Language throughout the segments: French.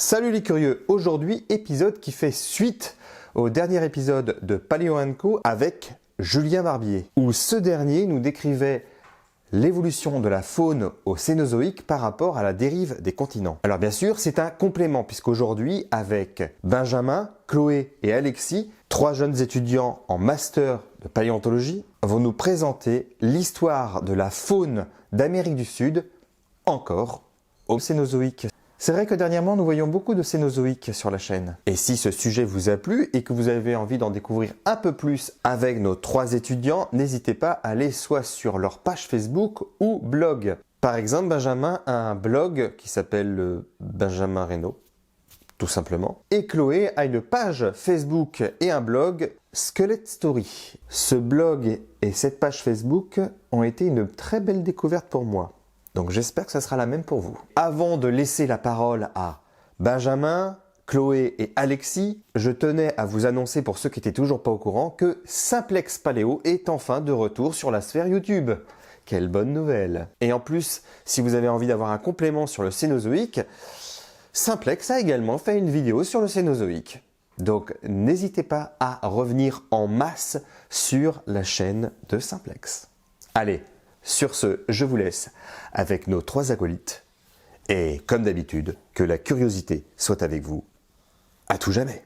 Salut les curieux, aujourd'hui épisode qui fait suite au dernier épisode de Paléo & Co avec Julien Barbier, où ce dernier nous décrivait l'évolution de la faune au Cénozoïque par rapport à la dérive des continents. Alors bien sûr, c'est un complément puisqu'aujourd'hui, avec Benjamin, Chloé et Alexis, trois jeunes étudiants en master de paléontologie, vont nous présenter l'histoire de la faune d'Amérique du Sud, encore au Cénozoïque. C'est vrai que dernièrement, nous voyons beaucoup de Cénozoïques sur la chaîne. Et si ce sujet vous a plu et que vous avez envie d'en découvrir un peu plus avec nos trois étudiants, n'hésitez pas à aller soit sur leur page Facebook ou blog. Par exemple, Benjamin a un blog qui s'appelle Benjamin Reynaud, tout simplement. Et Chloé a une page Facebook et un blog Skelet Story. Ce blog et cette page Facebook ont été une très belle découverte pour moi. Donc j'espère que ça sera la même pour vous. Avant de laisser la parole à Benjamin, Chloé et Alexis, je tenais à vous annoncer pour ceux qui n'étaient toujours pas au courant que Simplex Paléo est enfin de retour sur la sphère YouTube. Quelle bonne nouvelle! Et en plus, si vous avez envie d'avoir un complément sur le Cénozoïque, Simplex a également fait une vidéo sur le Cénozoïque. Donc n'hésitez pas à revenir en masse sur la chaîne de Simplex. Allez! Sur ce, je vous laisse avec nos trois acolytes. Et comme d'habitude, que la curiosité soit avec vous à tout jamais.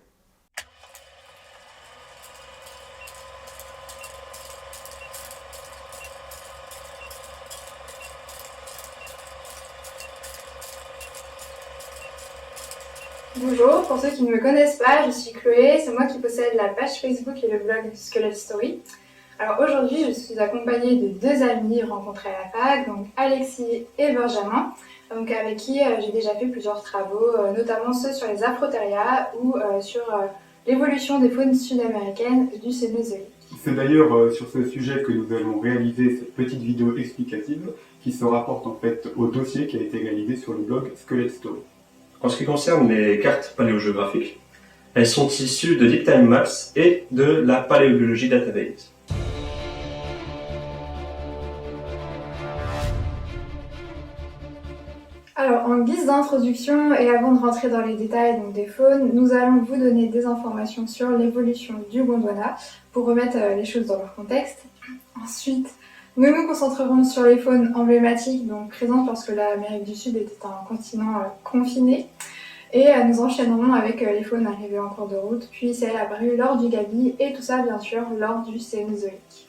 Bonjour, pour ceux qui ne me connaissent pas, je suis Chloé, c'est moi qui possède la page Facebook et le blog Skelet Story. Alors aujourd'hui, je suis accompagnée de deux amis rencontrés à la fac, donc Alexis et Benjamin, donc avec qui j'ai déjà fait plusieurs travaux, notamment ceux sur les Afrotheria ou sur l'évolution des faunes sud-américaines du Cénozoïque. C'est d'ailleurs sur ce sujet que nous allons réaliser cette petite vidéo explicative qui se rapporte en fait au dossier qui a été réalisé sur le blog Skelet Story. En ce qui concerne les cartes paléogéographiques, elles sont issues de Deep Time Maps et de la Paléobiology Database. Alors, en guise d'introduction et avant de rentrer dans les détails donc, des faunes, nous allons vous donner des informations sur l'évolution du Gondwana pour remettre les choses dans leur contexte. Ensuite, nous nous concentrerons sur les faunes emblématiques, donc présentes lorsque l'Amérique du Sud était un continent confiné. Et nous enchaînerons avec les faunes arrivées en cours de route, puis celles apparues lors du Gabi, et tout ça bien sûr lors du Cénozoïque.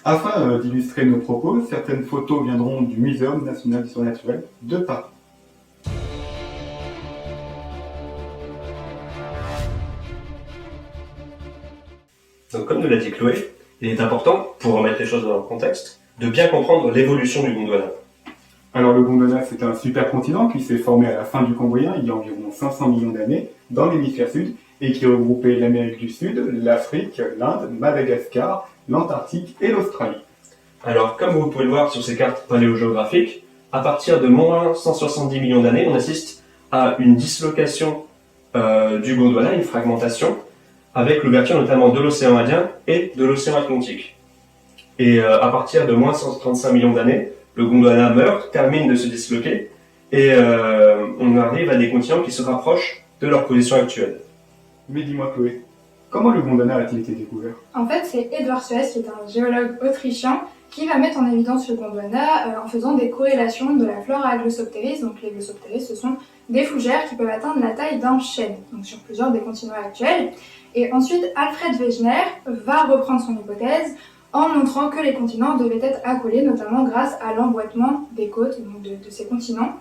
Afin d'illustrer nos propos, certaines photos viendront du Muséum national d'histoire naturelle de Paris. Donc comme nous l'a dit Chloé, il est important, pour remettre les choses dans leur contexte, de bien comprendre l'évolution du Gondwana. Alors le Gondwana, c'est un supercontinent qui s'est formé à la fin du Cambrien, il y a environ 500 millions d'années, dans l'hémisphère sud, et qui regroupait l'Amérique du Sud, l'Afrique, l'Inde, Madagascar, l'Antarctique et l'Australie. Alors comme vous pouvez le voir sur ces cartes paléogéographiques, à partir de moins 170 millions d'années, on assiste à une dislocation du Gondwana, une fragmentation, avec l'ouverture notamment de l'océan Indien et de l'océan Atlantique. Et à partir de moins 135 millions d'années, le Gondwana meurt, termine de se disloquer, et on arrive à des continents qui se rapprochent de leur position actuelle. Mais dis-moi Chloé, comment le Gondwana a-t-il été découvert? En fait, c'est Edward Suez, qui est un géologue autrichien, qui va mettre en évidence le Gondwana en faisant des corrélations de la flore à Glossopteris. Donc les Glossopteris, ce sont des fougères qui peuvent atteindre la taille d'un chêne, donc sur plusieurs des continents actuels. Et ensuite, Alfred Wegener va reprendre son hypothèse en montrant que les continents devaient être accolés, notamment grâce à l'emboîtement des côtes donc de ces continents.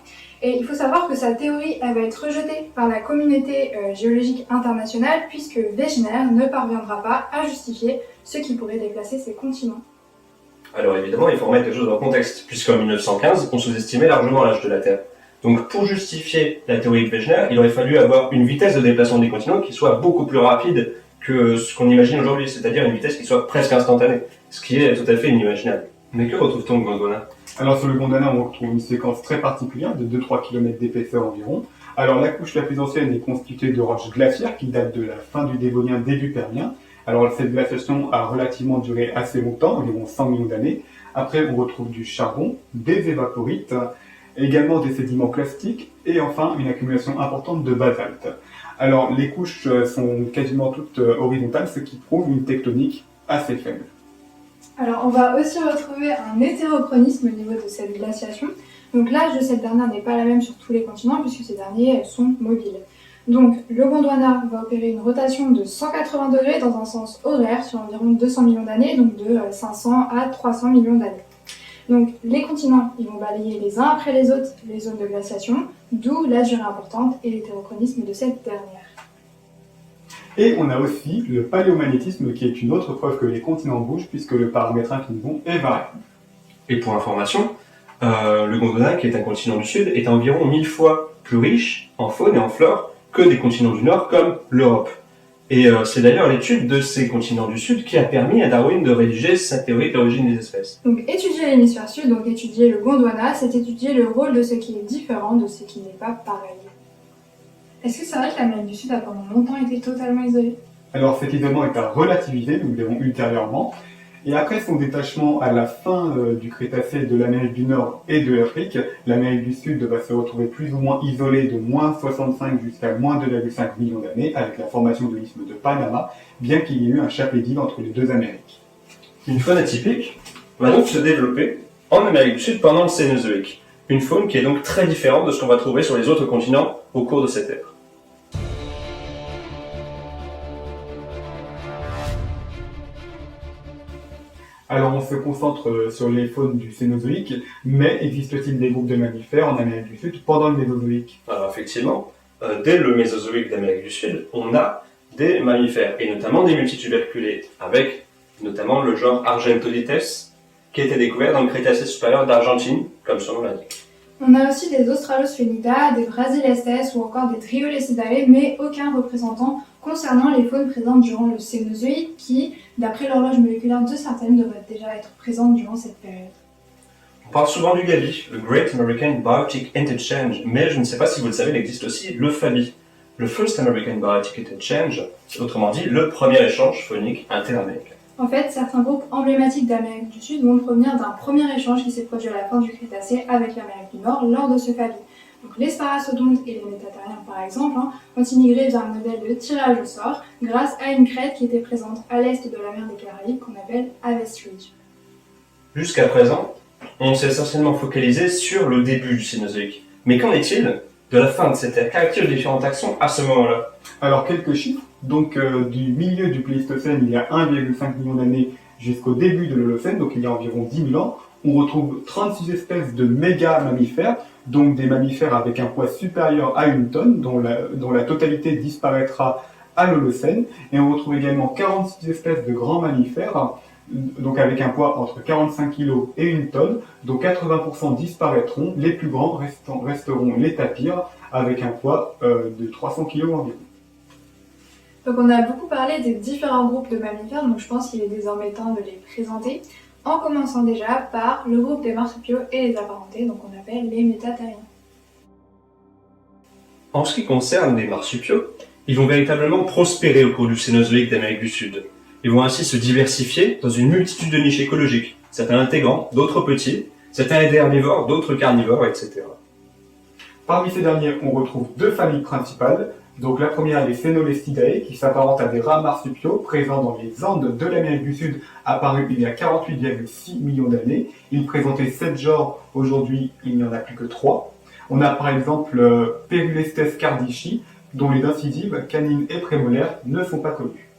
Et il faut savoir que sa théorie elle va être rejetée par la communauté géologique internationale, puisque Wegener ne parviendra pas à justifier ce qui pourrait déplacer ces continents. Alors évidemment, il faut remettre les choses dans le contexte, puisqu'en 1915, on sous-estimait largement l'âge de la Terre. Donc pour justifier la théorie de Wegener, il aurait fallu avoir une vitesse de déplacement des continents qui soit beaucoup plus rapide que ce qu'on imagine aujourd'hui, c'est-à-dire une vitesse qui soit presque instantanée, ce qui est tout à fait inimaginable. Mais que retrouve-t-on au Gondwana? Alors sur le Gondwana, on retrouve une séquence très particulière de 2-3 km d'épaisseur environ. Alors la couche la plus ancienne est constituée de roches glaciaires qui datent de la fin du Dévonien, début Permien. Alors cette glaciation a relativement duré assez longtemps, environ 100 millions d'années. Après, on retrouve du charbon, des évaporites, également des sédiments plastiques et enfin une accumulation importante de basalte. Alors les couches sont quasiment toutes horizontales, ce qui prouve une tectonique assez faible. Alors, on va aussi retrouver un hétérochronisme au niveau de cette glaciation. Donc, l'âge de cette dernière n'est pas la même sur tous les continents puisque ces derniers sont mobiles. Donc, le Gondwana va opérer une rotation de 180 degrés dans un sens horaire sur environ 200 millions d'années, donc de 500 à 300 millions d'années. Donc, les continents, ils vont balayer les uns après les autres les zones de glaciation, d'où la durée importante et l'hétérochronisme de cette dernière. Et on a aussi le paléomagnétisme qui est une autre preuve que les continents bougent puisque le paramètre inclination est variable. Et pour information, le Gondwana, qui est un continent du Sud, est environ 1000 fois plus riche en faune et en flore que des continents du Nord comme l'Europe. Et c'est d'ailleurs l'étude de ces continents du Sud qui a permis à Darwin de rédiger sa théorie de l'origine des espèces. Donc, étudier l'hémisphère sud, donc étudier le Gondwana, c'est étudier le rôle de ce qui est différent de ce qui n'est pas pareil. Est-ce que c'est vrai que l'Amérique du Sud a pendant longtemps été totalement isolée? Alors cet isolement est à relativiser, nous le verrons ultérieurement. Et après son détachement à la fin du Crétacé de l'Amérique du Nord et de l'Afrique, l'Amérique du Sud va se retrouver plus ou moins isolée de moins 65 jusqu'à moins 2,5 millions d'années avec la formation de l'isthme de Panama, bien qu'il y ait eu un chapelet d'îles entre les deux Amériques. Une faune atypique va donc se développer en Amérique du Sud pendant le Cénozoïque. Une faune qui est donc très différente de ce qu'on va trouver sur les autres continents au cours de cette ère. Alors on se concentre sur les faunes du Cénozoïque, mais existe-t-il des groupes de mammifères en Amérique du Sud pendant le Mésozoïque? Alors effectivement, dès le Mésozoïque d'Amérique du Sud, on a des mammifères, et notamment des multituberculés, avec notamment le genre Argentodictes, qui a été découvert dans le Crétacé supérieur d'Argentine, comme son nom l'indique. On a aussi des Australosphenida, des Brasilestes ou encore des Triolecidae, mais aucun représentant concernant les faunes présentes durant le Cénozoïque qui, d'après l'horloge moléculaire de certaines, devraient déjà être présentes durant cette période. On parle souvent du Gabi, le Great American Biotic Interchange, mais je ne sais pas si vous le savez, il existe aussi le FABI, le First American Biotic Interchange, autrement dit le premier échange phonique interaméricain. En fait, certains groupes emblématiques d'Amérique du Sud vont provenir d'un premier échange qui s'est produit à la fin du Crétacé avec l'Amérique du Nord lors de ce FABI. Donc les Sparassodontes et les Métatariens par exemple ont immigré vers un modèle de tirage au sort grâce à une crête qui était présente à l'est de la mer des Caraïbes qu'on appelle Aves Ridge. Jusqu'à présent, on s'est essentiellement focalisé sur le début du Cénozoïque. Mais qu'en est-il de la fin de cette ère? Qu'arrive-t-il aux différentes actions à ce moment-là? Alors quelques chiffres, donc du milieu du Pléistocène il y a 1,5 million d'années jusqu'au début de l'Holocène, donc il y a environ 10 000 ans, on retrouve 36 espèces de méga-mammifères, donc des mammifères avec un poids supérieur à 1 tonne, dont la totalité disparaîtra à l'Holocène, et on retrouve également 46 espèces de grands mammifères, donc avec un poids entre 45 kg et 1 tonne, dont 80% disparaîtront, les plus grands resteront les tapirs, avec un poids de 300 kg environ. Donc on a beaucoup parlé des différents groupes de mammifères, donc je pense qu'il est désormais temps de les présenter, en commençant déjà par le groupe des marsupiaux et les apparentés, donc on appelle les métatariens. En ce qui concerne les marsupiaux, ils vont véritablement prospérer au cours du Cénozoïque d'Amérique du Sud. Ils vont ainsi se diversifier dans une multitude de niches écologiques, certains intégrants, d'autres petits, certains étaient herbivores, d'autres carnivores, etc. Parmi ces derniers, on retrouve deux familles principales. Donc la première, les Phenolestidae, qui s'apparentent à des rats marsupiaux présents dans les Andes de l'Amérique du Sud, apparus il y a 48,6 millions d'années. Ils présentaient 7 genres, aujourd'hui il n'y en a plus que 3. On a par exemple Perulestes cardichi, dont les incisives, canines et prémolaires ne sont pas connues.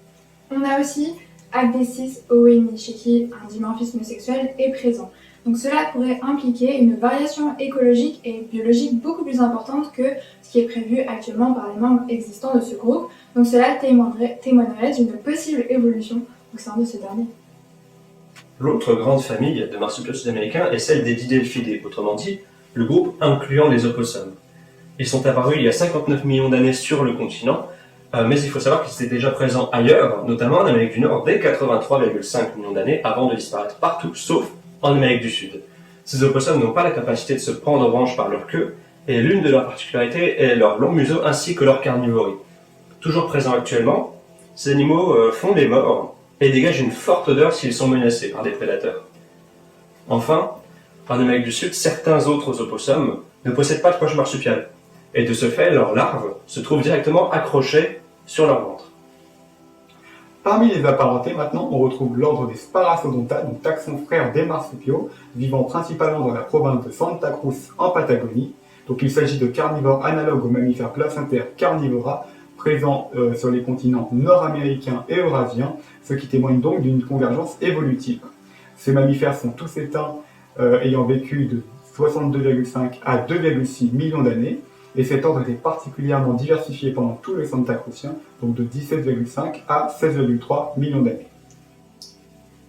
On a aussi Agdesis oweni, chez qui un dimorphisme sexuel est présent. Donc cela pourrait impliquer une variation écologique et biologique beaucoup plus importante que ce qui est prévu actuellement par les membres existants de ce groupe. Donc cela témoignerait d'une possible évolution au sein de ce dernier. L'autre grande famille de marsupiaux sud-américains est celle des Didelphidae, autrement dit, le groupe incluant les opossums. Ils sont apparus il y a 59 millions d'années sur le continent, mais il faut savoir qu'ils étaient déjà présents ailleurs, notamment en Amérique du Nord, dès 83,5 millions d'années avant de disparaître partout, sauf en Amérique du Sud. Ces opossums n'ont pas la capacité de se prendre en branche par leur queue, et l'une de leurs particularités est leur long museau ainsi que leur carnivorie. Toujours présents actuellement, ces animaux font des morts et dégagent une forte odeur s'ils sont menacés par des prédateurs. Enfin, en Amérique du Sud, certains autres opossums ne possèdent pas de poche marsupiale. Et de ce fait, leurs larves se trouvent directement accrochées sur leur ventre. Parmi les apparentés, maintenant, on retrouve l'ordre des Sparassodonta, donc taxon frère des marsupiaux, vivant principalement dans la province de Santa Cruz en Patagonie. Donc il s'agit de carnivores analogues aux mammifères placentaires Carnivora, présents sur les continents nord-américains et eurasiens, ce qui témoigne donc d'une convergence évolutive. Ces mammifères sont tous éteints ayant vécu de 62,5 à 2,6 millions d'années, et cet ordre était particulièrement diversifié pendant tout le Santa Cruzien, donc de 17,5 à 16,3 millions d'années.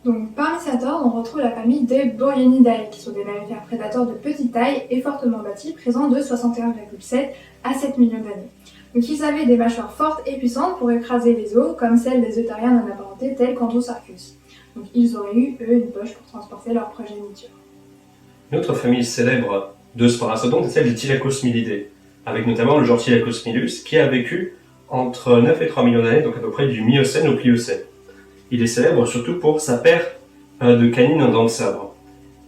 Donc parmi cet ordre, on retrouve la famille des Borioninidae, qui sont des mammifères prédateurs de petite taille et fortement bâtis, présents de 61,7 à 7 millions d'années. Donc ils avaient des mâchoires fortes et puissantes pour écraser les os, comme celles des euthériens non apparentés tels qu'Anthosarcus. Donc ils auraient eu, eux, une poche pour transporter leur progéniture. Une autre famille célèbre de Sparassodontes est celle des Thylacosmilidae, avec notamment le genre Thylacosmilus, qui a vécu entre 9 et 3 millions d'années, donc à peu près du Miocène au Pliocène. Il est célèbre surtout pour sa paire de canines en dents de sabre.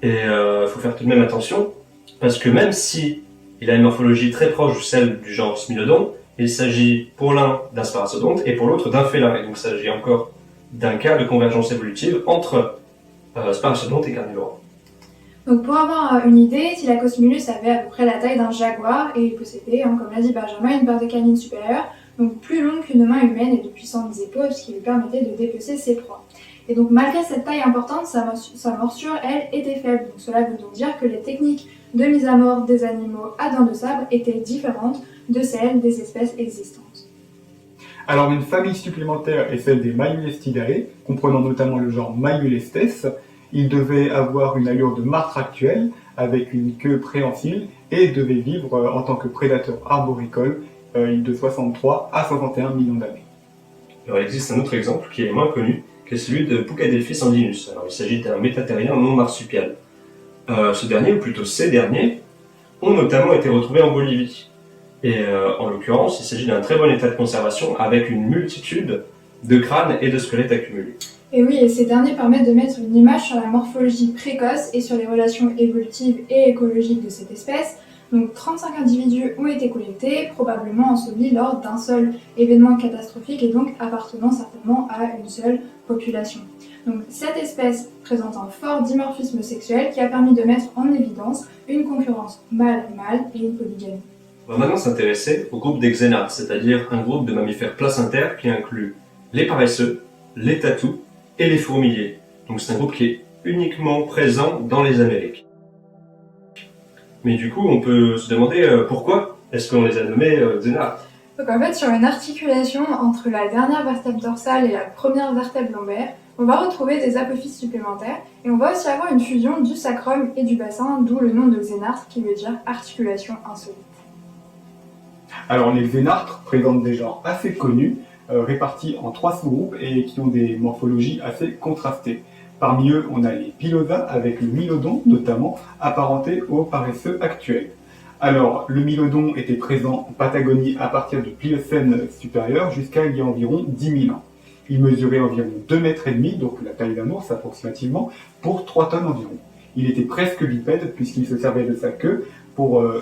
Et il faut faire tout de même attention, parce que même si il a une morphologie très proche de celle du genre Smilodon, il s'agit pour l'un d'un Sparassodonte et pour l'autre d'un félin. Et donc il s'agit encore d'un cas de convergence évolutive entre Sparassodonte et Carnivora. Donc pour avoir une idée, Thylacosmilus avait à peu près la taille d'un jaguar et il possédait, comme l'a dit Benjamin, une paire de canines supérieures, donc plus longue qu'une main humaine et de puissantes épaules, ce qui lui permettait de dépecer ses proies. Et donc malgré cette taille importante, sa morsure, elle, était faible. Donc cela veut donc dire que les techniques de mise à mort des animaux à dents de sabre étaient différentes de celles des espèces existantes. Alors une famille supplémentaire est celle des Maiulestidae, comprenant notamment le genre Maiulestes. Ils devaient avoir une allure de martre actuelle, avec une queue préhensile, et devaient vivre en tant que prédateurs arboricoles de 63 à 61 millions d'années. Alors il existe un autre exemple qui est moins connu, qui est celui de Pucadelphis andinus. Alors il s'agit d'un métatérien non marsupial. Ce dernier, ou plutôt ces derniers, ont notamment été retrouvés en Bolivie. Et en l'occurrence, il s'agit d'un très bon état de conservation avec une multitude de crânes et de squelettes accumulés. Et oui, et ces derniers permettent de mettre une image sur la morphologie précoce et sur les relations évolutives et écologiques de cette espèce. Donc 35 individus ont été collectés, probablement ensevelis lors d'un seul événement catastrophique et donc appartenant certainement à une seule population. Donc cette espèce présente un fort dimorphisme sexuel qui a permis de mettre en évidence une concurrence mâle-mâle et une polygamie. On va maintenant s'intéresser au groupe des Xénarques, c'est-à-dire un groupe de mammifères placentaires qui inclut les paresseux, les tatous et les fourmiliers. Donc c'est un groupe qui est uniquement présent dans les Amériques. Mais du coup, on peut se demander pourquoi est-ce qu'on les a nommés Xénarques. Donc en fait, sur une articulation entre la dernière vertèbre dorsale et la première vertèbre lombaire, on va retrouver des apophyses supplémentaires et on va aussi avoir une fusion du sacrum et du bassin, d'où le nom de Xénarque qui veut dire articulation insolite. Alors les Xénartres présentent des genres assez connus, répartis en 3 sous-groupes et qui ont des morphologies assez contrastées. Parmi eux, on a les Pilosa avec le Mylodon notamment, apparenté aux paresseux actuels. Alors, le Mylodon était présent en Patagonie à partir du Pliocène supérieur jusqu'à il y a environ 10 000 ans. Il mesurait environ 2,5 mètres, donc la taille d'un ours approximativement, pour 3 tonnes environ. Il était presque bipède puisqu'il se servait de sa queue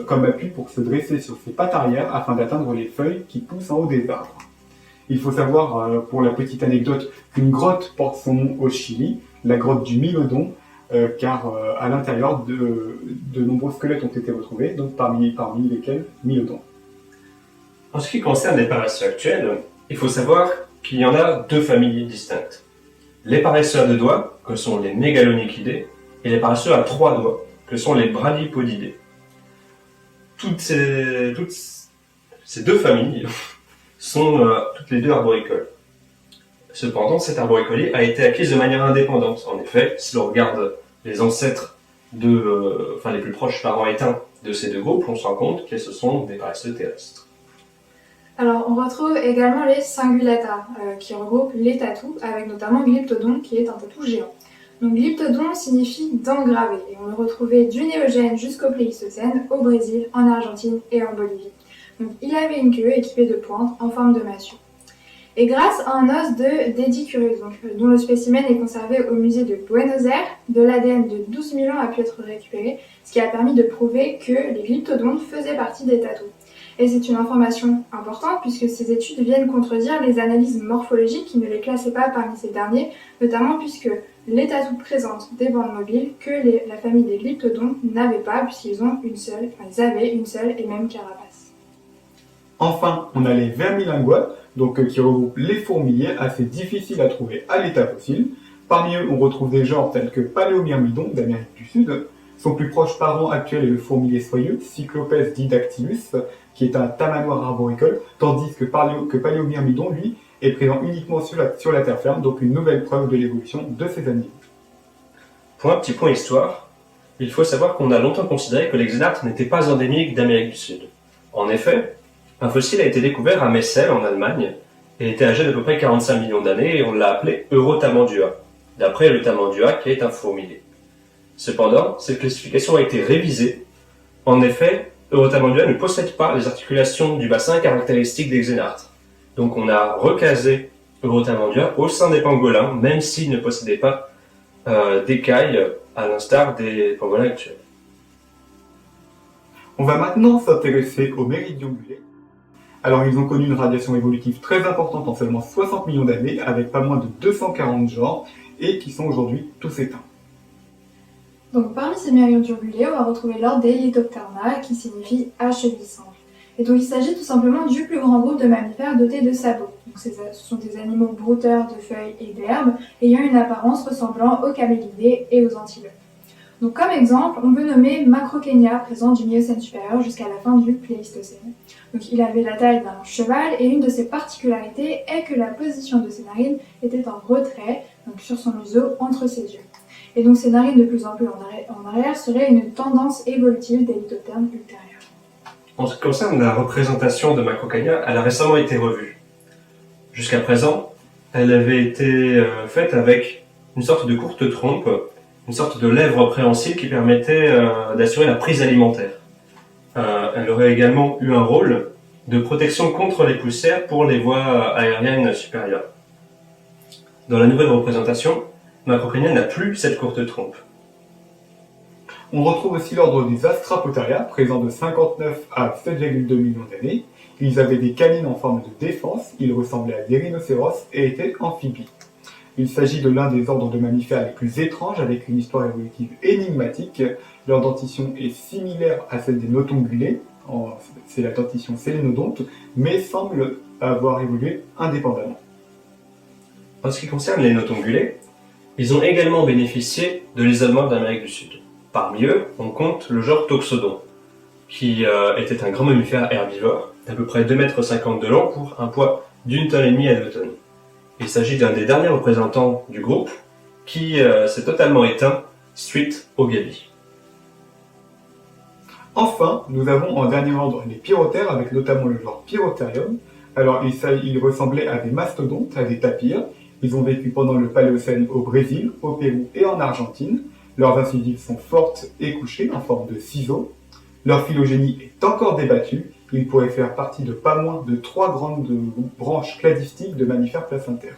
comme appui pour se dresser sur ses pattes arrière afin d'atteindre les feuilles qui poussent en haut des arbres. Il faut savoir, pour la petite anecdote, qu'une grotte porte son nom au Chili, la grotte du Mylodon, car à l'intérieur de nombreux squelettes ont été retrouvés, donc parmi lesquels Mylodon. En ce qui concerne les paresseux actuels, il faut savoir qu'il y en a 2 familles distinctes. Les paresseux à 2 doigts, que sont les mégalonychidés, et les paresseux à 3 doigts, que sont les bradypodidés. Toutes ces 2 familles sont toutes les 2 arboricoles. Cependant, cette arboricolie a été acquise de manière indépendante. En effet, si l'on regarde les ancêtres les plus proches parents éteints de ces 2 groupes, on se rend compte que ce sont des paresseux terrestres. Alors, on retrouve également les Cingulata, qui regroupent les tatous, avec notamment Glyptodon, qui est un tatou géant. Donc, Glyptodon signifie dent gravée, et on le retrouvait du Néogène jusqu'au Pléistocène, au Brésil, en Argentine et en Bolivie. Donc, il avait une queue équipée de pointes en forme de massue. Et grâce à un os de Dedicurus, dont le spécimen est conservé au musée de Buenos Aires, de l'ADN de 12 000 ans a pu être récupéré, ce qui a permis de prouver que les glyptodontes faisaient partie des tatous. Et c'est une information importante puisque ces études viennent contredire les analyses morphologiques qui ne les classaient pas parmi ces derniers, notamment puisque les tatous présentent des bandes mobiles que la famille des glyptodontes n'avait pas puisqu'ils avaient une seule et même carapace. Enfin, on a les vermilinguales, qui regroupent les fourmiliers assez difficiles à trouver à l'état fossile. Parmi eux, on retrouve des genres tels que Paléomyrmidon d'Amérique du Sud. Son plus proche parent actuel est le fourmilier soyeux, Cyclopes didactylus, qui est un tamanoir arboricole, tandis que Paléomyrmidon, lui, est présent uniquement sur la terre ferme, donc une nouvelle preuve de l'évolution de ces animaux. Pour un petit point histoire, il faut savoir qu'on a longtemps considéré que les xénartres n'étaient pas endémiques d'Amérique du Sud. En effet, un fossile a été découvert à Messel, en Allemagne, et était âgé d'à peu près 45 millions d'années, et on l'a appelé Eurotamandua, d'après le tamandua qui est un fourmilier. Cependant, cette classification a été révisée. En effet, Eurotamandua ne possède pas les articulations du bassin caractéristiques des xénartres. Donc on a recasé Eurotamandua au sein des pangolins, même s'il ne possédait pas d'écailles, à l'instar des pangolins actuels. On va maintenant s'intéresser aux méridiongulés. Alors ils ont connu une radiation évolutive très importante en seulement 60 millions d'années, avec pas moins de 240 genres, et qui sont aujourd'hui tous éteints. Donc parmi ces méridiongulés, on va retrouver l'ordre des Litopterna, qui signifie à cheville simple. Et donc il s'agit tout simplement du plus grand groupe de mammifères dotés de sabots. Donc, ce sont des animaux brouteurs de feuilles et d'herbes, ayant une apparence ressemblant aux camélidés et aux antilopes. Donc comme exemple, on peut nommer Macrokenia, présent du Miocène supérieur jusqu'à la fin du Pléistocène. Donc il avait la taille d'un cheval et une de ses particularités est que la position de ses narines était en retrait, donc sur son museau, entre ses yeux. Et donc ces narines de plus en plus en arrière seraient une tendance évolutive des litopternes ultérieurs. En ce qui concerne la représentation de Macrokenia, elle a récemment été revue. Jusqu'à présent, elle avait été faite avec une sorte de courte trompe, une sorte de lèvre préhensile qui permettait d'assurer la prise alimentaire. Elle aurait également eu un rôle de protection contre les poussières pour les voies aériennes supérieures. Dans la nouvelle représentation, Macrokenia n'a plus cette courte trompe. On retrouve aussi l'ordre des Astrapotaria, présent de 59 à 7,2 millions d'années. Ils avaient des canines en forme de défense, ils ressemblaient à des rhinocéros et étaient amphibies. Il s'agit de l'un des ordres de mammifères les plus étranges, avec une histoire évolutive énigmatique. Leur dentition est similaire à celle des notongulés, c'est la dentition sélénodonte, mais semble avoir évolué indépendamment. En ce qui concerne les notongulés, ils ont également bénéficié de l'isolement d'Amérique du Sud. Parmi eux, on compte le genre Toxodon, qui était un grand mammifère herbivore, d'à peu près 2,50 m de long pour un poids d'1,5 tonne à 2 tonnes. Il s'agit d'un des derniers représentants du groupe qui s'est totalement éteint suite au gabi. Enfin, nous avons en dernier ordre les pyrotères, avec notamment le genre Pyrotherium. Alors, ils ressemblaient à des mastodontes, à des tapirs. Ils ont vécu pendant le Paléocène au Brésil, au Pérou et en Argentine. Leurs incisives sont fortes et couchées, en forme de ciseaux. Leur phylogénie est encore débattue. Ils pourraient faire partie de pas moins de 3 grandes branches cladistiques de mammifères placentaires.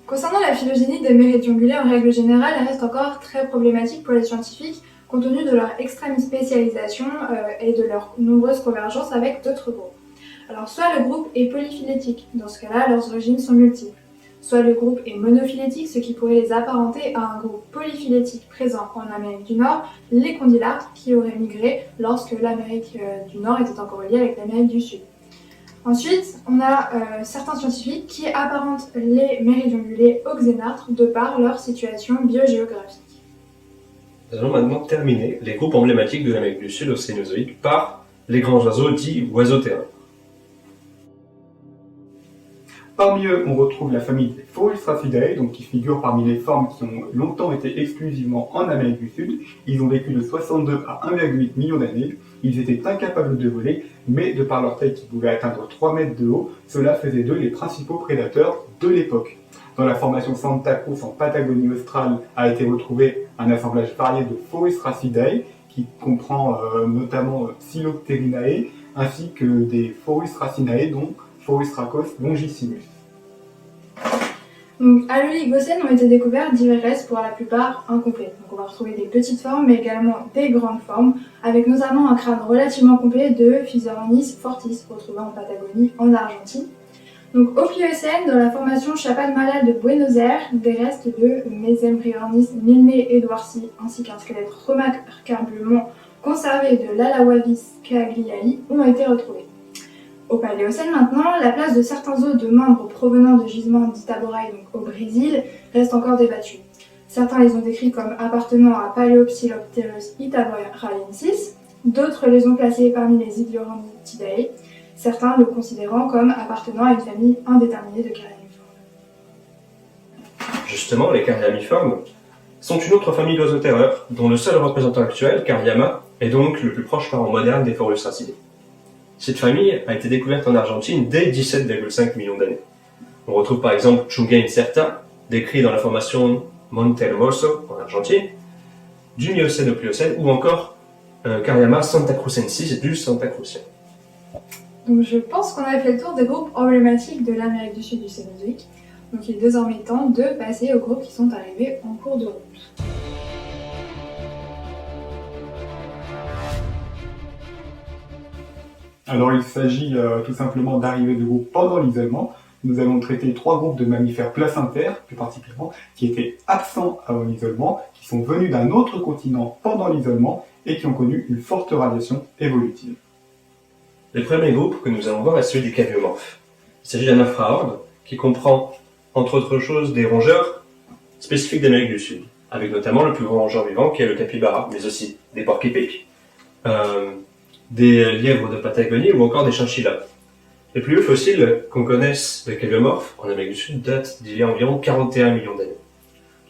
Concernant la phylogénie des méridiongulés, en règle générale, elle reste encore très problématique pour les scientifiques, compte tenu de leur extrême spécialisation et de leurs nombreuses convergences avec d'autres groupes. Alors soit le groupe est polyphylétique, dans ce cas-là, leurs origines sont multiples. Soit le groupe est monophylétique, ce qui pourrait les apparenter à un groupe polyphylétique présent en Amérique du Nord, les condylarthres, qui auraient migré lorsque l'Amérique du Nord était encore liée avec l'Amérique du Sud. Ensuite, on a certains scientifiques qui apparentent les méridiongulés aux xénartres de par leur situation biogéographique. Nous allons maintenant terminer les groupes emblématiques de l'Amérique du Sud au Cénozoïque par les grands oiseaux dits oiseaux-terrains. Parmi eux, on retrouve la famille des Phoestratidae, qui figure parmi les formes qui ont longtemps été exclusivement en Amérique du Sud. Ils ont vécu de 62 à 1,8 million d'années. Ils étaient incapables de voler, mais de par leur taille qui pouvait atteindre 3 mètres de haut, cela faisait d'eux les principaux prédateurs de l'époque. Dans la formation Santa Cruz en Patagonie australe a été retrouvé un assemblage varié de Phoestratidae, qui comprend notamment Psilopterinae, ainsi que des Phoestracinae, dont Phoestracos longissimus. Donc, à l'Oligocène ont été découverts divers restes pour la plupart incomplets. Donc, on va retrouver des petites formes, mais également des grandes formes, avec notamment un crâne relativement complet de Physoronis fortis, retrouvé en Patagonie, en Argentine. Donc, au Pliocène, dans la formation Chapadmalal de Buenos Aires, des restes de Mesembryonis milne-edwardsi, ainsi qu'un squelette remarquablement conservé de l'Alawavis cagliali ont été retrouvés. Au Paléocène maintenant, la place de certains os de membres provenant de gisements d'Itaboraï, donc au Brésil, reste encore débattue. Certains les ont décrits comme appartenant à Paleopsilopterus itaboraiensis, d'autres les ont placés parmi les Idiorantidae, certains le considérant comme appartenant à une famille indéterminée de caryamiformes. Justement, les caryamiformes sont une autre famille d'oiseaux-terreurs, dont le seul représentant actuel, Caryama, est donc le plus proche parent moderne des Phorusracidae. Cette famille a été découverte en Argentine dès 17,5 millions d'années. On retrouve par exemple Chunga incerta, décrit dans la formation Monte Hermoso en Argentine, du Miocène au Pliocène, ou encore Caryama santacrucensis du Santacrucien. Donc je pense qu'on a fait le tour des groupes emblématiques de l'Amérique du Sud du Cénozoïque. Donc il est désormais temps de passer aux groupes qui sont arrivés en cours de route. Alors il s'agit tout simplement d'arrivées de groupes pendant l'isolement. Nous allons traiter 3 groupes de mammifères placentaires, plus particulièrement, qui étaient absents avant l'isolement, qui sont venus d'un autre continent pendant l'isolement et qui ont connu une forte radiation évolutive. Le premier groupe que nous allons voir est celui des caviomorphes. Il s'agit d'un infraordre qui comprend, entre autres choses, des rongeurs spécifiques d'Amérique du Sud, avec notamment le plus grand rongeur vivant qui est le capybara, mais aussi des porcs-épics, des lièvres de Patagonie ou encore des chinchillas. Les plus vieux fossiles qu'on connaisse des caviomorphes en Amérique du Sud datent d'il y a environ 41 millions d'années.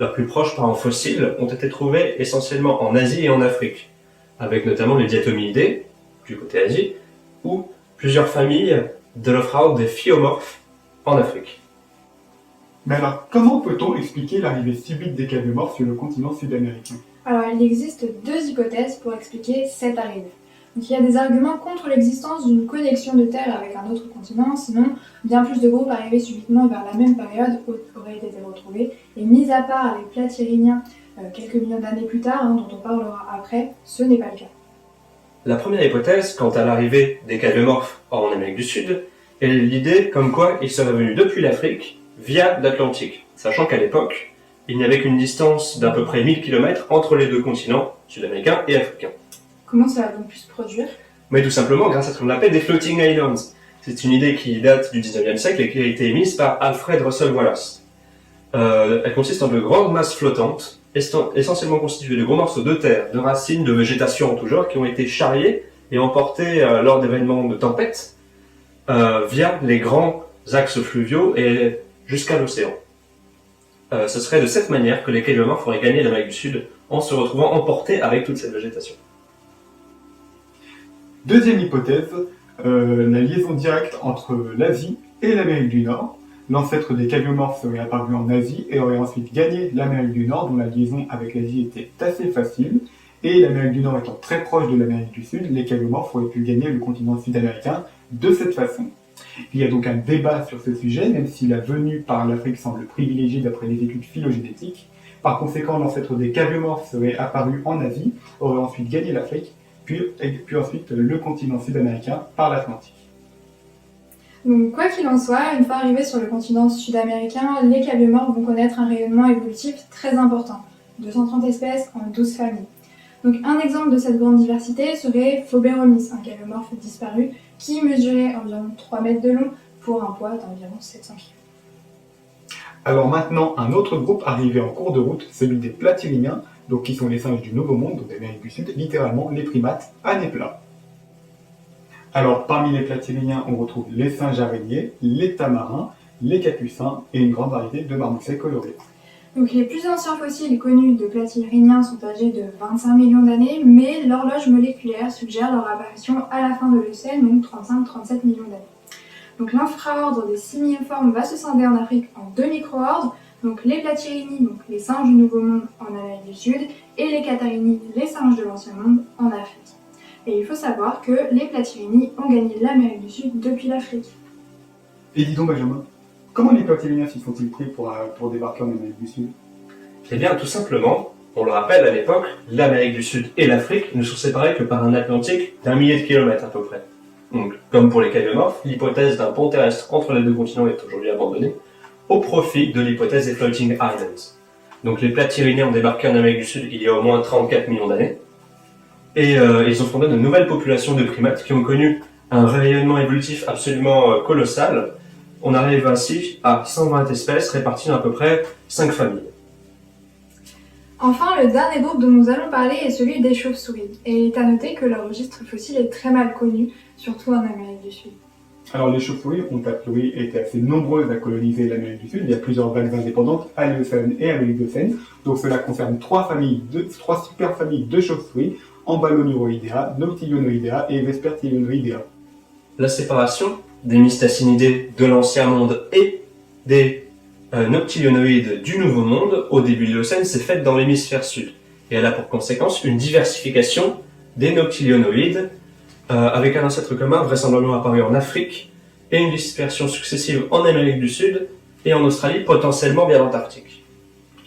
Leurs plus proches parents fossiles ont été trouvés essentiellement en Asie et en Afrique, avec notamment les diatomiidés, du côté Asie, ou plusieurs familles de l'ophraorde des phyomorphes en Afrique. Mais alors, comment peut-on expliquer l'arrivée subite des caviomorphes sur le continent sud-américain? Alors il existe 2 hypothèses pour expliquer cette arrivée. Donc il y a des arguments contre l'existence d'une connexion de terre avec un autre continent, sinon bien plus de groupes arrivés subitement vers la même période auraient été retrouvés. Et mis à part les platyrrhiniens quelques millions d'années plus tard, dont on parlera après, ce n'est pas le cas. La première hypothèse, quant à l'arrivée des caviomorphes en Amérique du Sud, est l'idée comme quoi ils seraient venus depuis l'Afrique via l'Atlantique, sachant qu'à l'époque, il n'y avait qu'une distance d'à peu près 1000 km entre les deux continents, sud-américains et africains. Comment ça a donc pu se produire? Mais tout simplement grâce à ce qu'on appelle des floating islands. C'est une idée qui date du 19e siècle et qui a été émise par Alfred Russel Wallace. Elle consiste en de grandes masses flottantes, essentiellement constituées de gros morceaux de terre, de racines, de végétation en tout genre, qui ont été charriés et emportés lors d'événements de tempête via les grands axes fluviaux et jusqu'à l'océan. Ce serait de cette manière que les caviomorphes auraient gagné l'Amérique du Sud en se retrouvant emportés avec toute cette végétation. Deuxième hypothèse, la liaison directe entre l'Asie et l'Amérique du Nord. L'ancêtre des caviomorphes serait apparu en Asie et aurait ensuite gagné l'Amérique du Nord, dont la liaison avec l'Asie était assez facile. Et l'Amérique du Nord étant très proche de l'Amérique du Sud, les caviomorphes auraient pu gagner le continent sud-américain de cette façon. Il y a donc un débat sur ce sujet, même si la venue par l'Afrique semble privilégiée d'après les études phylogénétiques. Par conséquent, l'ancêtre des caviomorphes serait apparu en Asie, aurait ensuite gagné l'Afrique, puis ensuite le continent sud-américain par l'Atlantique. Donc quoi qu'il en soit, une fois arrivés sur le continent sud-américain, les caviomorphes vont connaître un rayonnement évolutif très important, 230 espèces en 12 familles. Donc un exemple de cette grande diversité serait Phoberonis, un caviomorphe disparu qui mesurait environ 3 mètres de long pour un poids d'environ 700 kg. Alors maintenant, un autre groupe arrivé en cours de route, celui des platyrrhiniens, donc qui sont les singes du Nouveau Monde, donc d'Amérique du Sud, littéralement les primates à nez plat. Alors parmi les platyrrhiniens, on retrouve les singes araignées, les tamarins, les capucins et une grande variété de marmosets colorés. Donc les plus anciens fossiles connus de platyrrhiniens sont âgés de 25 millions d'années, mais l'horloge moléculaire suggère leur apparition à la fin de l'Eocène, donc 35-37 millions d'années. Donc l'infraordre des simiiformes va se scinder en Afrique en 2 micro-ordres, donc les platyrrhinies, donc les singes du Nouveau Monde en Amérique du Sud, et les catharrhinies, les singes de l'Ancien Monde en Afrique. Et il faut savoir que les platyrrhinies ont gagné l'Amérique du Sud depuis l'Afrique. Et dis donc Benjamin, Comment les Platyriens s'y sont-ils pris pour débarquer en Amérique du Sud? Eh bien, tout simplement, on le rappelle à l'époque, l'Amérique du Sud et l'Afrique ne sont séparées que par un Atlantique d'1 millier de kilomètres à peu près. Donc, comme pour les cailliomorphes, l'hypothèse d'un pont terrestre entre les deux continents est aujourd'hui abandonnée, au profit de l'hypothèse des Floating Islands. Donc les Platyriens ont débarqué en Amérique du Sud il y a au moins 34 millions d'années, et ils ont fondé de nouvelles populations de primates qui ont connu un rayonnement évolutif absolument colossal. On arrive ainsi à 120 espèces réparties dans à peu près 5 familles. Enfin, le dernier groupe dont nous allons parler est celui des chauves-souris. Et il est à noter que leur registre fossile est très mal connu, surtout en Amérique du Sud. Alors les chauves-souris ont a priori été assez nombreuses à coloniser l'Amérique du Sud. Il y a plusieurs vagues indépendantes, Paléocène et Améligocène. Donc cela concerne trois super familles de chauves-souris, Ambaloneuroidea, Noctilionoidea et Vespertilionoidea. La séparation des Mystacinidés de l'Ancien Monde et des Noctilionoïdes du Nouveau Monde au début de l'Éocène s'est faite dans l'hémisphère sud. Et elle a pour conséquence une diversification des Noctilionoïdes avec un ancêtre commun vraisemblablement apparu en Afrique et une dispersion successive en Amérique du Sud et en Australie, potentiellement bien l'Antarctique.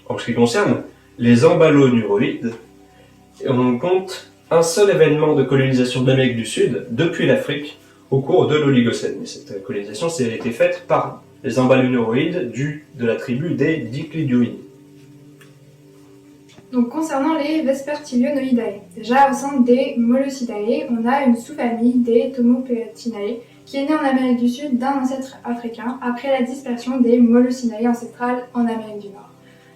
En ce qui concerne les Ambaloneuroïdes, on compte un seul événement de colonisation de l'Amérique du Sud depuis l'Afrique au cours de l'Oligocène. Et cette colonisation a été faite par les Ambaloneuroïdes de la tribu des Diclydioïdes. Donc concernant les Vespertilionoidae, déjà au sein des Molocidae, on a une sous-famille des Tomopeatinae qui est née en Amérique du Sud d'un ancêtre africain après la dispersion des Molocinae ancestrales en Amérique du Nord.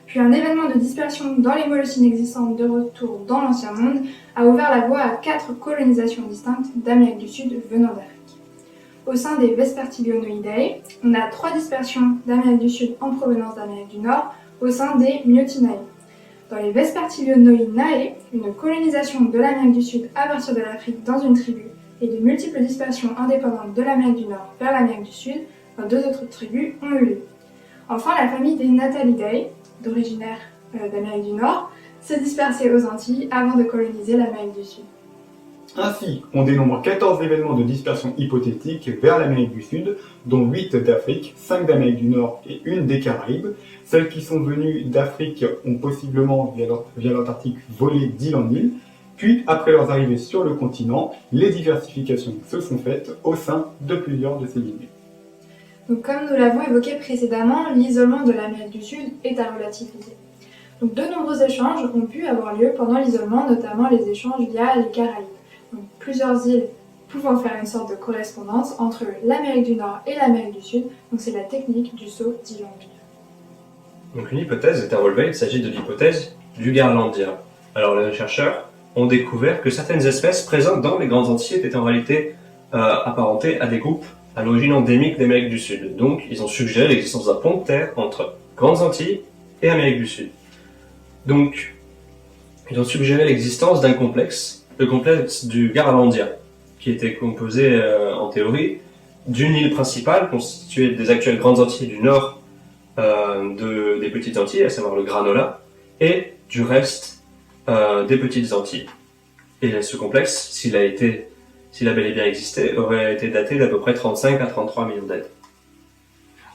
Puis un événement de dispersion dans les Molocines existantes de retour dans l'Ancien Monde a ouvert la voie à 4 colonisations distinctes d'Amérique du Sud venant d'Afrique. Au sein des Vespertilionoidae, on a 3 dispersions d'Amérique du Sud en provenance d'Amérique du Nord au sein des Myotinae. Dans les Vespertilionoinae, une colonisation de l'Amérique du Sud à partir de l'Afrique dans une tribu et de multiples dispersions indépendantes de l'Amérique du Nord vers l'Amérique du Sud dans 2 autres tribus ont eu lieu. Enfin, la famille des Natalidae, d'originaire d'Amérique du Nord, s'est dispersée aux Antilles avant de coloniser l'Amérique du Sud. Ainsi, on dénombre 14 événements de dispersion hypothétique vers l'Amérique du Sud, dont 8 d'Afrique, 5 d'Amérique du Nord et 1 des Caraïbes. Celles qui sont venues d'Afrique ont possiblement, via l'Antarctique, volé d'île en île. Puis, après leur arrivée sur le continent, les diversifications se sont faites au sein de plusieurs de ces lignées. Donc, comme nous l'avons évoqué précédemment, l'isolement de l'Amérique du Sud est à relativiser. Donc, de nombreux échanges ont pu avoir lieu pendant l'isolement, notamment les échanges via les Caraïbes. Donc, plusieurs îles pouvant faire une sorte de correspondance entre l'Amérique du Nord et l'Amérique du Sud. Donc, c'est la technique du saut d'île en île. Donc une hypothèse est à relever, il s'agit de l'hypothèse du Garlandien. Alors les chercheurs ont découvert que certaines espèces présentes dans les Grandes Antilles étaient en réalité apparentées à des groupes à l'origine endémique d'Amérique du Sud. Donc ils ont suggéré l'existence d'un pont de terre entre Grandes Antilles et Amérique du Sud. Donc ils ont suggéré l'existence d'un complexe, le complexe du Garlandien, qui était composé en théorie d'une île principale constituée des actuelles Grandes Antilles du Nord des Petites Antilles, à savoir le Granola, et du reste des Petites Antilles. Et ce complexe, s'il a bel et bien existé, aurait été daté d'à peu près 35 à 33 millions d'années.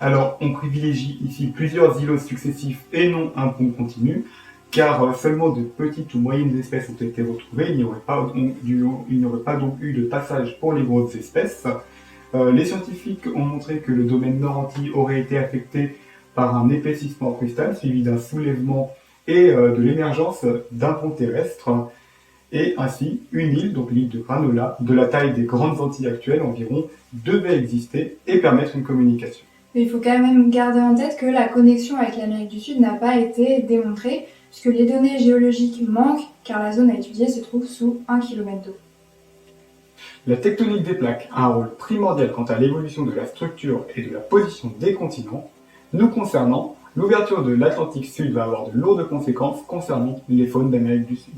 Alors, on privilégie ici plusieurs îlots successifs et non un pont continu, car seulement de petites ou moyennes espèces ont été retrouvées, il n'y aurait pas donc eu de passage pour les grosses espèces. Les scientifiques ont montré que le domaine Nord-Antilles aurait été affecté par un épaississement crustal suivi d'un soulèvement et de l'émergence d'un pont terrestre. Et ainsi, une île, donc l'île de Granola, de la taille des Grandes Antilles actuelles environ, devait exister et permettre une communication. Mais il faut quand même garder en tête que la connexion avec l'Amérique du Sud n'a pas été démontrée, puisque les données géologiques manquent, car la zone à étudier se trouve sous 1 km d'eau. La tectonique des plaques a un rôle primordial quant à l'évolution de la structure et de la position des continents. Nous concernant, l'ouverture de l'Atlantique Sud va avoir de lourdes conséquences concernant les faunes d'Amérique du Sud.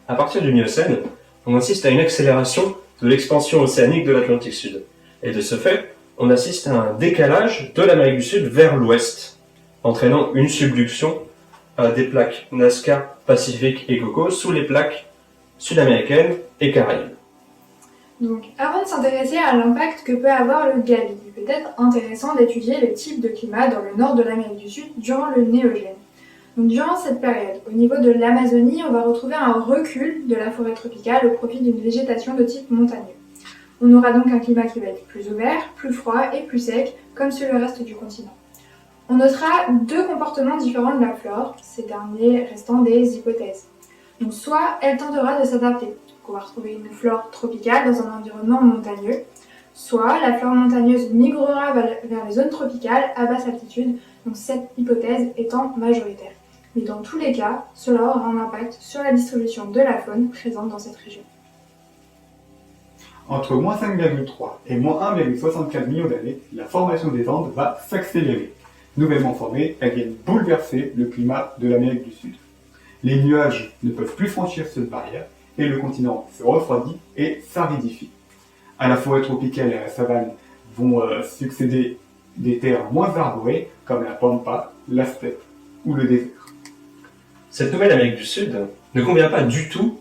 À partir du Miocène, on assiste à une accélération de l'expansion océanique de l'Atlantique Sud. Et de ce fait, on assiste à un décalage de l'Amérique du Sud vers l'ouest, entraînant une subduction des plaques Nazca, Pacifique et Cocos sous les plaques sud-américaines et caraïbes. Donc, avant de s'intéresser à l'impact que peut avoir le gabi, il peut être intéressant d'étudier les types de climat dans le nord de l'Amérique du Sud durant le Néogène. Donc, durant cette période, au niveau de l'Amazonie, on va retrouver un recul de la forêt tropicale au profit d'une végétation de type montagneux. On aura donc un climat qui va être plus ouvert, plus froid et plus sec, comme sur le reste du continent. On notera deux comportements différents de la flore, ces derniers restant des hypothèses. Donc, soit elle tentera de s'adapter. On va retrouver une flore tropicale dans un environnement montagneux, soit la flore montagneuse migrera vers les zones tropicales à basse altitude, donc cette hypothèse étant majoritaire. Mais dans tous les cas, cela aura un impact sur la distribution de la faune présente dans cette région. Entre moins 5,3 et moins 1,64 millions d'années, la formation des Andes va s'accélérer. Nouvellement formées, elles viennent bouleverser le climat de l'Amérique du Sud. Les nuages ne peuvent plus franchir cette barrière et le continent se refroidit et s'aridifie. À la forêt tropicale et à la savane vont succéder des terres moins arborées comme la pampa, la steppe ou le désert. Cette nouvelle Amérique du Sud ne convient pas du tout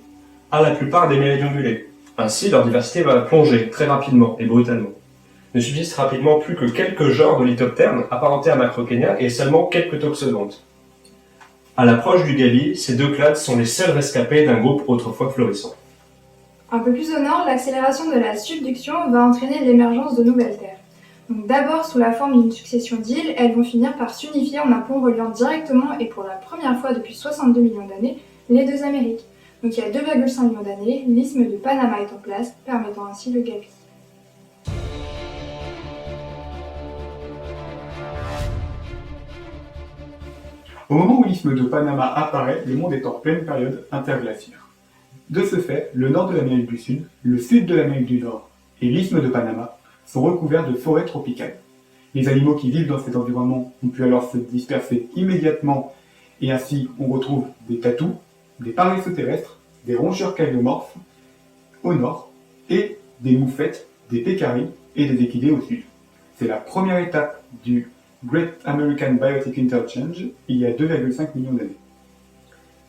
à la plupart des méridiens ongulés. Ainsi, leur diversité va plonger très rapidement et brutalement. Ne subsistent rapidement plus que quelques genres de lithoptères apparentés à Macrauchenia et seulement quelques toxodontes. À l'approche du Gabi, ces deux clades sont les seuls rescapés d'un groupe autrefois florissant. Un peu plus au nord, l'accélération de la subduction va entraîner l'émergence de nouvelles terres. Donc d'abord sous la forme d'une succession d'îles, elles vont finir par s'unifier en un pont reliant directement et pour la première fois depuis 62 millions d'années les deux Amériques. Donc il y a 2,5 millions d'années, l'isthme de Panama est en place, permettant ainsi le Gabi. Au moment où l'isthme de Panama apparaît, le monde est en pleine période interglaciaire. De ce fait, le nord de l'Amérique du Sud, le sud de l'Amérique du Nord et l'isthme de Panama sont recouverts de forêts tropicales. Les animaux qui vivent dans cet environnement ont pu alors se disperser immédiatement et ainsi on retrouve des tatous, des paresseux terrestres, des rongeurs caillomorphes au nord et des moufettes, des pécaris et des équidés au sud. C'est la première étape du Great American Biotic Interchange il y a 2,5 millions d'années.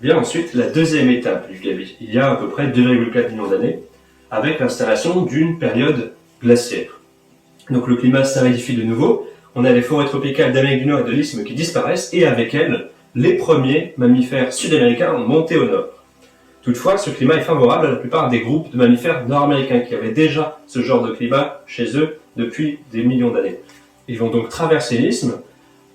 Vient ensuite la deuxième étape du Gabi, il y a à peu près 2,4 millions d'années, avec l'installation d'une période glaciaire. Donc le climat s'aridifie de nouveau, on a les forêts tropicales d'Amérique du Nord et de l'isthme qui disparaissent, et avec elles, les premiers mammifères sud-américains ont monté au nord. Toutefois, ce climat est favorable à la plupart des groupes de mammifères nord-américains qui avaient déjà ce genre de climat chez eux depuis des millions d'années. Ils vont donc traverser l'isthme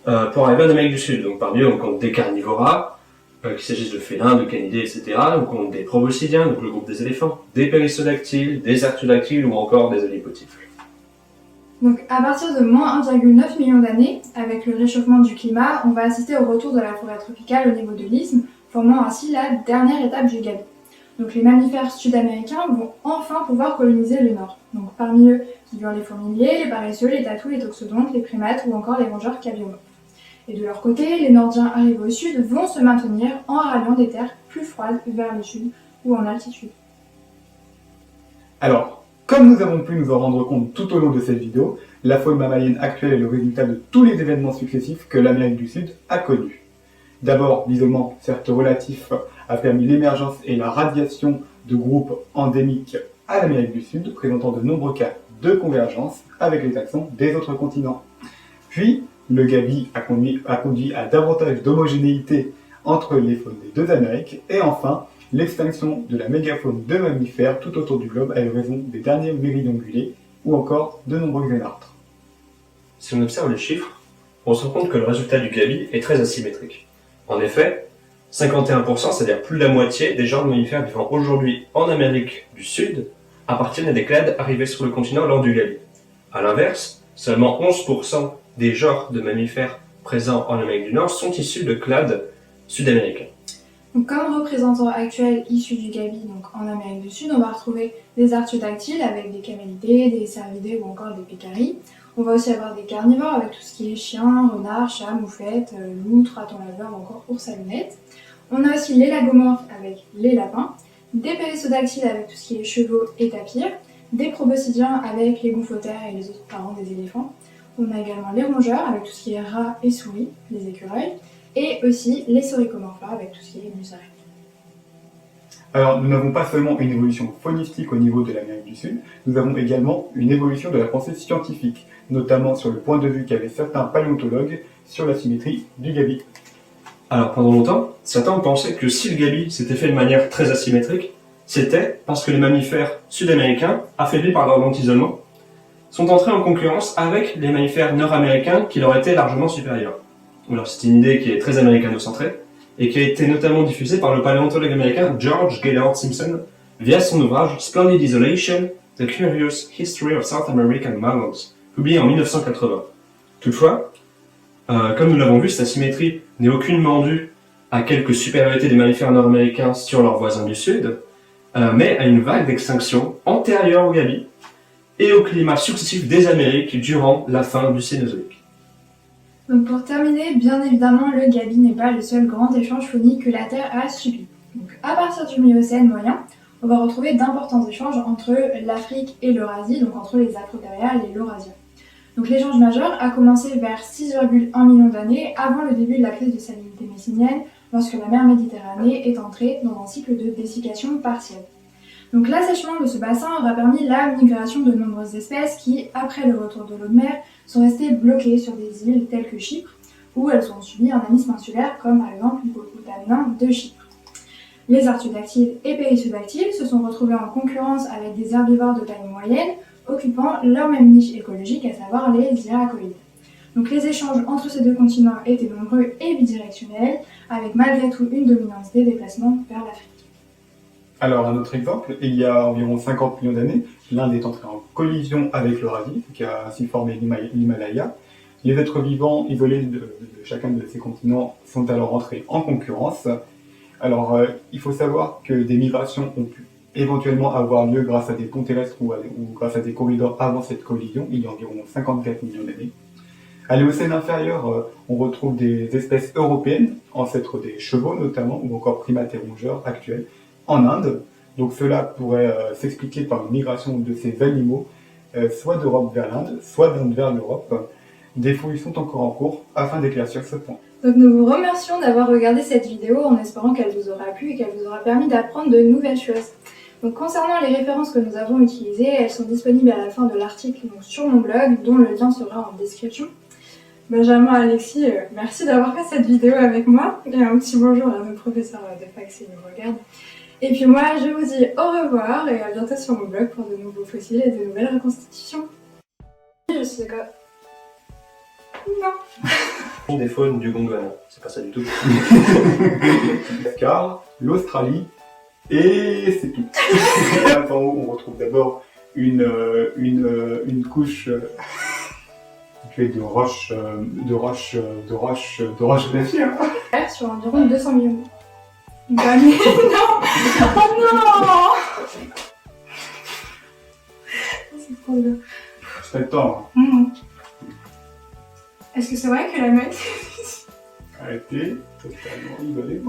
pour arriver en Amérique du Sud. Donc parmi eux, on compte des carnivoras, qu'il s'agisse de félins, de canidés, etc. On compte des proboscidiens, donc le groupe des éléphants, des périssodactyles, des artiodactyles ou encore des olipotifles. Donc à partir de moins 1,9 million d'années, avec le réchauffement du climat, on va assister au retour de la forêt tropicale au niveau de l'isthme, formant ainsi la dernière étape du Gabi. Donc les mammifères sud-américains vont enfin pouvoir coloniser le nord. Donc parmi eux figurent les fourmiliers, les paresseux, les tatous, les toxodontes, les primates ou encore les rongeurs cabiomorphes. Et de leur côté, les Nordiens arrivés au sud vont se maintenir en ralliant des terres plus froides vers le sud ou en altitude. Alors, comme nous avons pu nous en rendre compte tout au long de cette vidéo, la faune mammalienne actuelle est le résultat de tous les événements successifs que l'Amérique du Sud a connus. D'abord, l'isolement, certes relatif, a permis l'émergence et la radiation de groupes endémiques à l'Amérique du Sud, présentant de nombreux cas de convergence avec les taxons des autres continents. Puis, le Gabi a conduit à davantage d'homogénéité entre les faunes des deux Amériques, et enfin, l'extinction de la mégafaune de mammifères tout autour du globe à raison des derniers méridiens ongulés ou encore de nombreux grénartres. Si on observe les chiffres, on se rend compte que le résultat du Gabi est très asymétrique. En effet, 51%, c'est-à-dire plus de la moitié des genres de mammifères vivant aujourd'hui en Amérique du Sud, appartiennent à des clades arrivés sur le continent lors du Gabi. A l'inverse, seulement 11% des genres de mammifères présents en Amérique du Nord sont issus de clades sud-américains. Donc, comme représentants actuels issus du Gabi, donc en Amérique du Sud, on va retrouver des artiodactyles avec des camélidés, des cervidés ou encore des pécaris. On va aussi avoir des carnivores avec tout ce qui est chiens, renards, chats, moufettes, loutres, ratons laveurs ou encore ours à lunettes. On a aussi les lagomorphes avec les lapins, des périssodactyles avec tout ce qui est chevaux et tapirs, des proboscidiens avec les gonflotères et les autres parents des éléphants. On a également les rongeurs avec tout ce qui est rats et souris, les écureuils, et aussi les sauricomorpha avec tout ce qui est musaraignes. Alors, nous n'avons pas seulement une évolution phonistique au niveau de l'Amérique du Sud, nous avons également une évolution de la pensée scientifique, notamment sur le point de vue qu'avaient certains paléontologues sur la symétrie du gabi. Alors pendant longtemps, certains ont pensé que si le gabi s'était fait de manière très asymétrique, c'était parce que les mammifères sud-américains, affaiblis par leur long isolement, sont entrés en concurrence avec les mammifères nord-américains qui leur étaient largement supérieurs. Alors c'est une idée qui est très américano-centrée et qui a été notamment diffusée par le paléontologue américain George Gaylord Simpson via son ouvrage Splendid Isolation, The Curious History of South American Mammals, publié en 1980. Toutefois, comme nous l'avons vu, cette asymétrie n'est aucunement due à quelques supériorités des mammifères nord-américains sur leurs voisins du sud, mais à une vague d'extinction antérieure au gabi et au climat successif des Amériques durant la fin du Cénozoïque. Donc pour terminer, bien évidemment, le gabi n'est pas le seul grand échange phonique que la Terre a subi. Donc à partir du Miocène moyen, on va retrouver d'importants échanges entre l'Afrique et l'Eurasie, donc entre les Afro-Boréales et l'Eurasia. Donc l'échange majeur a commencé vers 6,1 millions d'années avant le début de la crise de salinité messinienne, lorsque la mer Méditerranée est entrée dans un cycle de dessiccation partielle. Donc l'assèchement de ce bassin aura permis la migration de nombreuses espèces qui, après le retour de l'eau de mer, sont restées bloquées sur des îles telles que Chypre, où elles ont subi un anisme insulaire, comme par exemple l'hippopotame de Chypre. Les artiodactyles et périssodactyles se sont retrouvés en concurrence avec des herbivores de taille moyenne, occupant leur même niche écologique, à savoir les hyracoïdes. Donc les échanges entre ces deux continents étaient nombreux et bidirectionnels, avec malgré tout une dominance des déplacements vers l'Afrique. Alors, un autre exemple, il y a environ 50 millions d'années, l'Inde est entrée en collision avec l'Eurasie, qui a ainsi formé l'Himalaya. Les êtres vivants isolés de chacun de ces continents sont alors entrés en concurrence. Alors, il faut savoir que des migrations ont pu éventuellement avoir lieu grâce à des ponts terrestres ou grâce à des corridors avant cette collision, il y a environ 54 millions d'années. À l'Éocène inférieur, on retrouve des espèces européennes, ancêtres des chevaux notamment, ou encore primates et rongeurs actuels, en Inde. Donc cela pourrait s'expliquer par une migration de ces animaux, soit d'Europe vers l'Inde, soit d'Inde vers l'Europe. Des fouilles sont encore en cours afin d'éclaircir ce point. Donc nous vous remercions d'avoir regardé cette vidéo en espérant qu'elle vous aura plu et qu'elle vous aura permis d'apprendre de nouvelles choses. Donc concernant les références que nous avons utilisées, elles sont disponibles à la fin de l'article sur mon blog, dont le lien sera en description. Benjamin, Alexis, merci d'avoir fait cette vidéo avec moi, et un petit bonjour à nos professeurs de fac s'ils nous regardent. Et puis moi, je vous dis au revoir et à bientôt sur mon blog pour de nouveaux fossiles et de nouvelles reconstitutions. Je suis d'accord. Non. Des faunes du Gondwana, c'est pas ça du tout. Madagascar, l'Australie, et c'est tout. Là, en haut, on retrouve d'abord une couche de roches glaciaires. Sur environ 200 millions. Bah mais non. Oh non. C'est trop bien. C'est pas le temps. Est-ce que c'est vrai que l'Amérique... Arrêtez, totalement isolé.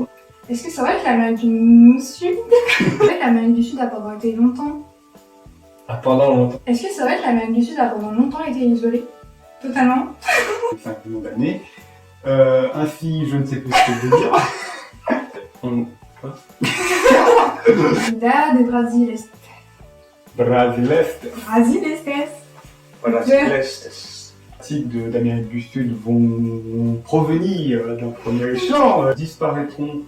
Est-ce que c'est vrai que l'Amérique du Sud... C'est vrai que l'Amérique du Sud a pendant été longtemps... Ah, pendant longtemps. Est-ce que c'est vrai que l'Amérique du Sud a pendant longtemps été isolée? Totalement. 5 millions d'années. Ainsi, je ne sais plus ce que je veux dire. Quoi? Là, des Brasiles. Brasil-Est. Brasiles. Voilà, c'est l'Est. Les parties d'Amérique du Sud vont provenir d'un premier échange, disparaîtront.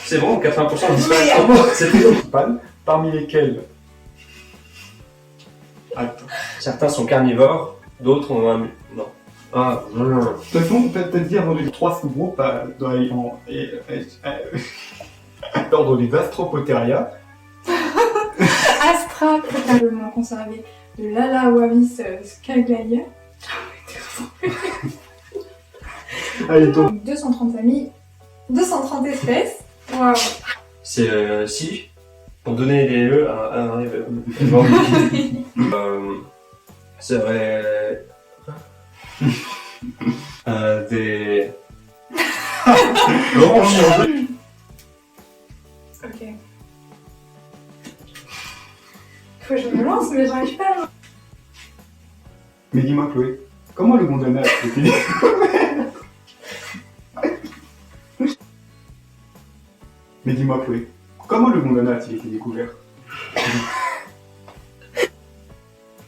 C'est bon, 80% disparaîtront. C'est tout. Principales, parmi lesquelles. Attends. Certains sont carnivores, d'autres ont un... Non. Ah, non, non, non. De toute façon, peut-être dire dans les 3 sous-groupes dans l'ordre des Astropoteria. Astra, probablement conservé de l'Alawavis scaglaia. Allez, donc. 230 familles, 230 espèces. Waouh. C'est si, pour donner les E à un c'est vrai... des... Ok. Faut que je me lance, mais j'arrive pas. Mais dis-moi, Chloé, comment le Gondwana a été découvert? Mais dis-moi, Chloé, comment le Gondwana a-t-il été découvert?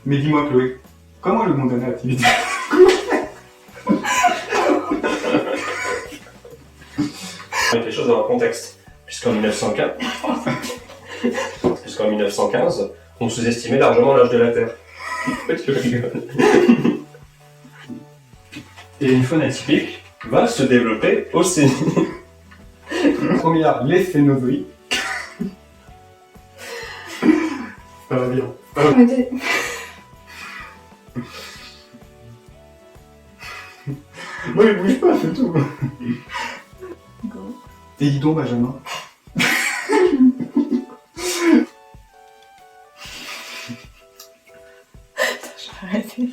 Mais dis-moi Chloé, comment le Gondwana a-t-il été Mettre les choses dans un contexte, puisqu'en 1915, on sous-estimait largement l'âge de la Terre. Tu rigoles. Et une faune atypique va se développer aussi. Première, les Cénozoïques. Ça va bien. Mais t'es- Moi, il bouge pas, c'est tout. Go. Et dis donc, Benjamin. J'ai arrêté.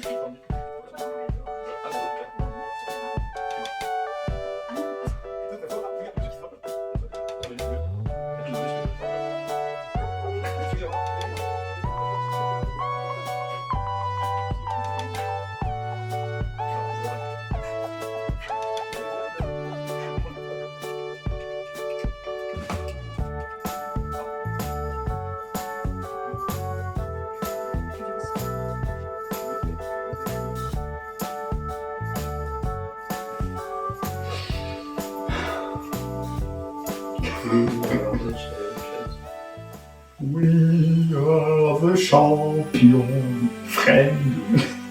We are the champions, friend.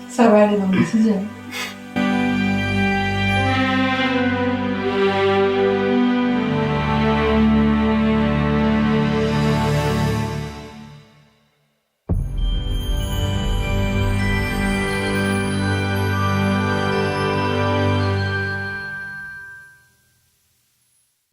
Ça va aller dans le sixième.